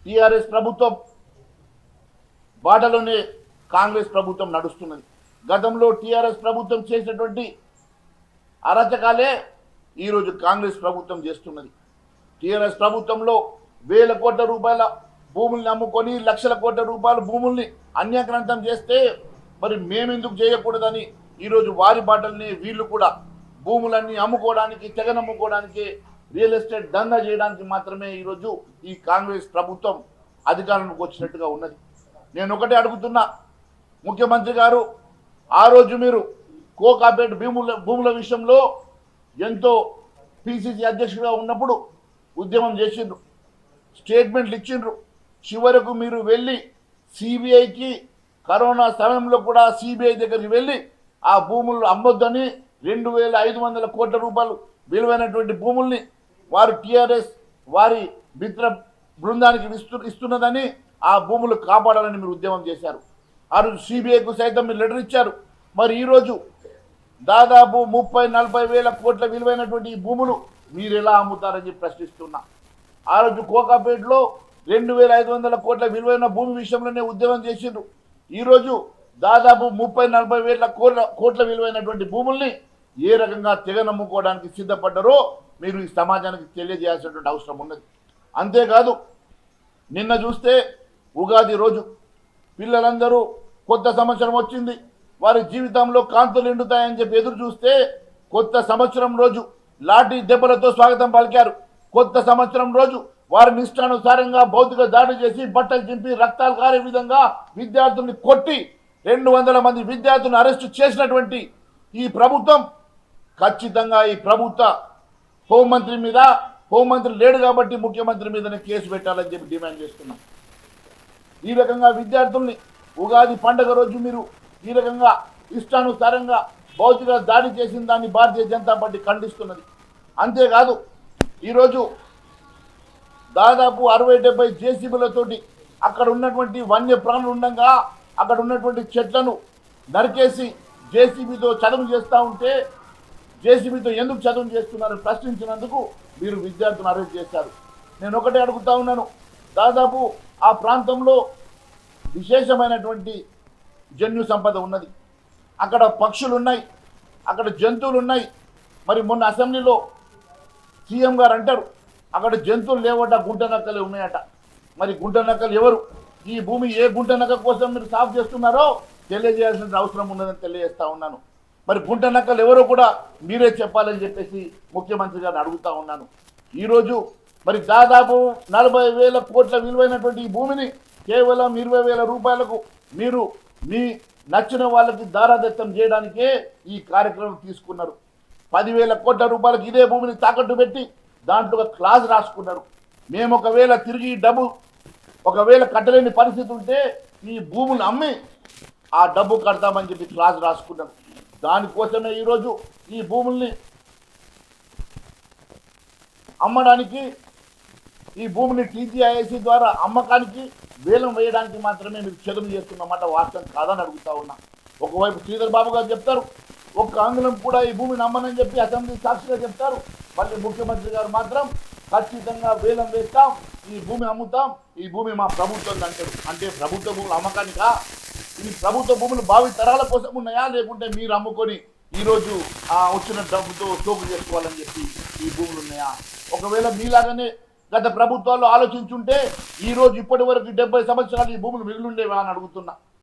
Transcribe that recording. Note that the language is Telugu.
టీఆర్ఎస్ ప్రభుత్వం బాటలోనే కాంగ్రెస్ ప్రభుత్వం నడుస్తున్నది. గతంలో టీఆర్ఎస్ ప్రభుత్వం చేసినటువంటి అరాచకాలే ఈరోజు కాంగ్రెస్ ప్రభుత్వం చేస్తున్నది. టీఆర్ఎస్ ప్రభుత్వంలో వేల కోట్ల రూపాయల భూముల్ని అమ్ముకొని లక్షల కోట్ల రూపాయల భూముల్ని అన్యాక్రాంతం చేస్తే మరి మేమెందుకు చేయకూడదని ఈరోజు వారి బాటల్ని వీళ్ళు కూడా భూములన్నీ అమ్ముకోవడానికి తెగనమ్ముకోవడానికి రియల్ ఎస్టేట్ దందా చేయడానికి మాత్రమే ఈరోజు ఈ కాంగ్రెస్ ప్రభుత్వం అధికారంలోకి వచ్చినట్టుగా ఉన్నది. నేను ఒకటే అడుగుతున్నా, ముఖ్యమంత్రి గారు ఆ రోజు మీరు కోకాపేట భూముల విషయంలో ఎంతో పిసిసి అధ్యక్షుడిగా ఉన్నప్పుడు ఉద్యమం చేసిండ్రు, స్టేట్మెంట్లు ఇచ్చిండ్రు. చివరకు మీరు వెళ్ళి సిబిఐకి కరోనా సమయంలో కూడా సిబిఐ దగ్గరికి వెళ్ళి ఆ భూములు అమ్మొద్దని 2,500 కోట్ల రూపాయలు విలువైనటువంటి భూముల్ని వారు టీఆర్ఎస్ వారి మిత్ర బృందానికి ఇస్తున్నదని ఆ భూములు కాపాడాలని మీరు ఉద్యమం చేశారు. ఆ రోజు సిబిఐకు సైతం మీరు లెటర్ ఇచ్చారు. మరి ఈరోజు దాదాపు 30-40 వేల కోట్ల విలువైనటువంటి ఈ భూములు మీరు ఎలా అమ్ముతారని చెప్పి ప్రశ్నిస్తున్నా. ఆ రోజు కోకాపేటలో 2,500 కోట్ల విలువైన భూమి విషయంలోనే ఉద్యమం చేసిండ్రు. ఈరోజు దాదాపు 30-40 వేల కోట్ల విలువైనటువంటి భూముల్ని ఏ రకంగా తెగనమ్ముకోవడానికి సిద్ధపడ్డారో మీరు ఈ సమాజానికి తెలియజేయాల్సినటువంటి అవసరం ఉన్నది. అంతేకాదు, నిన్న చూస్తే ఉగాది రోజు పిల్లలందరూ కొత్త సంవత్సరం వచ్చింది, వారి జీవితంలో కాంతులు నిండుతాయని చెప్పి ఎదురు చూస్తే కొత్త సంవత్సరం రోజు లాఠీ దెబ్బలతో స్వాగతం పలికారు. కొత్త సంవత్సరం రోజు వారి నిష్టానుసారంగా భౌతిక దాడి చేసి బట్టలు చింపి రక్తాలు కారే విధంగా విద్యార్థుల్ని కొట్టి 200 మంది విద్యార్థులను అరెస్టు చేసినటువంటి ఈ ప్రభుత్వం ఖచ్చితంగా ఈ ప్రభుత్వ హోంమంత్రి లేడు కాబట్టి ముఖ్యమంత్రి మీదనే కేసు పెట్టాలని చెప్పి డిమాండ్ చేస్తున్నాం. ఈ రకంగా విద్యార్థుల్ని ఉగాది పండుగ రోజు మీరు ఈ రకంగా ఇష్టానుసారంగా భౌతిక దాడి చేసిన దాన్ని భారతీయ జనతా పార్టీ ఖండిస్తున్నది. అంతేకాదు, ఈరోజు దాదాపు 60-70 జేసీబీలతోటి అక్కడ ఉన్నటువంటి వన్య ప్రాణులు ఉండగా అక్కడ ఉన్నటువంటి చెట్లను నరికేసి జేసీబీతో చదువు చేస్తూ ఉంటే జేసీబీతో ఎందుకు చదువు చేస్తున్నారని ప్రశ్నించినందుకు మీరు విద్యార్థులను అరెస్ట్ చేశారు. నేను ఒకటే అడుగుతా ఉన్నాను, దాదాపు ఆ ప్రాంతంలో విశేషమైనటువంటి జన్యు సంపద ఉన్నది, అక్కడ పక్షులు ఉన్నాయి, అక్కడ జంతువులు ఉన్నాయి. మరి మొన్న అసెంబ్లీలో సీఎం గారు అంటారు అక్కడ జంతువులు లేవట, గుంట నక్కలే ఉన్నాయట. మరి గుంట నక్కలు ఎవరు? ఈ భూమి ఏ గుంట నక్క కోసం మీరు సాఫ్ చేస్తున్నారో తెలియజేయాల్సిన అవసరం ఉన్నదని తెలియజేస్తా ఉన్నాను. మరి గుంట నక్కలు ఎవరో కూడా మీరే చెప్పాలని చెప్పేసి ముఖ్యమంత్రి గారిని అడుగుతా ఉన్నాను. ఈరోజు మరి దాదాపు 40,000 కోట్ల విలువైనటువంటి ఈ భూమిని కేవలం 20,000 రూపాయలకు మీరు మీ నచ్చిన వాళ్ళకి దారాదత్తం చేయడానికే ఈ కార్యక్రమం తీసుకున్నారు. 10,000 కోట్ల రూపాయలకు ఇదే భూమిని తాకట్టు పెట్టి దాంట్లో ఒక క్లాజ్ రాసుకున్నారు. మేము ఒకవేళ తిరిగి డబ్బు ఒకవేళ కట్టలేని పరిస్థితి ఉంటే ఈ భూములు అమ్మి ఆ డబ్బు కడతామని చెప్పి క్లాజ్ రాసుకున్నారు. దానికోసమే ఈరోజు ఈ భూముల్ని అమ్మడానికి, ఈ భూమిని టీజీఐఐసి ద్వారా అమ్మకానికి వేలం వేయడానికి మాత్రమే మీరు చదువు చేస్తున్నమాట వాస్తవం కాదని అడుగుతా ఉన్నా. ఒకవైపు శ్రీధర్ బాబు గారు చెప్తారు, ఒక్క ఆంగ్లం కూడా ఈ భూమిని అమ్మనని చెప్పి అసెంబ్లీ సాక్షిగా చెప్తారు. మళ్ళీ ముఖ్యమంత్రి గారు మాత్రం ఖచ్చితంగా వేలం వేస్తాం, ఈ భూమి అమ్ముతాం, ఈ భూమి మా ప్రభుత్వం అంటారు. అంటే ప్రభుత్వ భూములు అమ్మకానికా? ఈ ప్రభుత్వ భూములు భావి తరాల కోసం ఉన్నాయా, లేకుంటే మీరు అమ్ముకొని ఈరోజు వచ్చిన డబ్బుతో సోకు చేసుకోవాలని చెప్పి ఈ భూములు ఉన్నాయా? ఒకవేళ మీలాగానే గత ప్రభుత్వాలు ఆలోచించుంటే ఈరోజు ఇప్పటి వరకు 70 సంవత్సరాలు ఈ భూములు మిగిలిండేవా అని అడుగుతున్నా.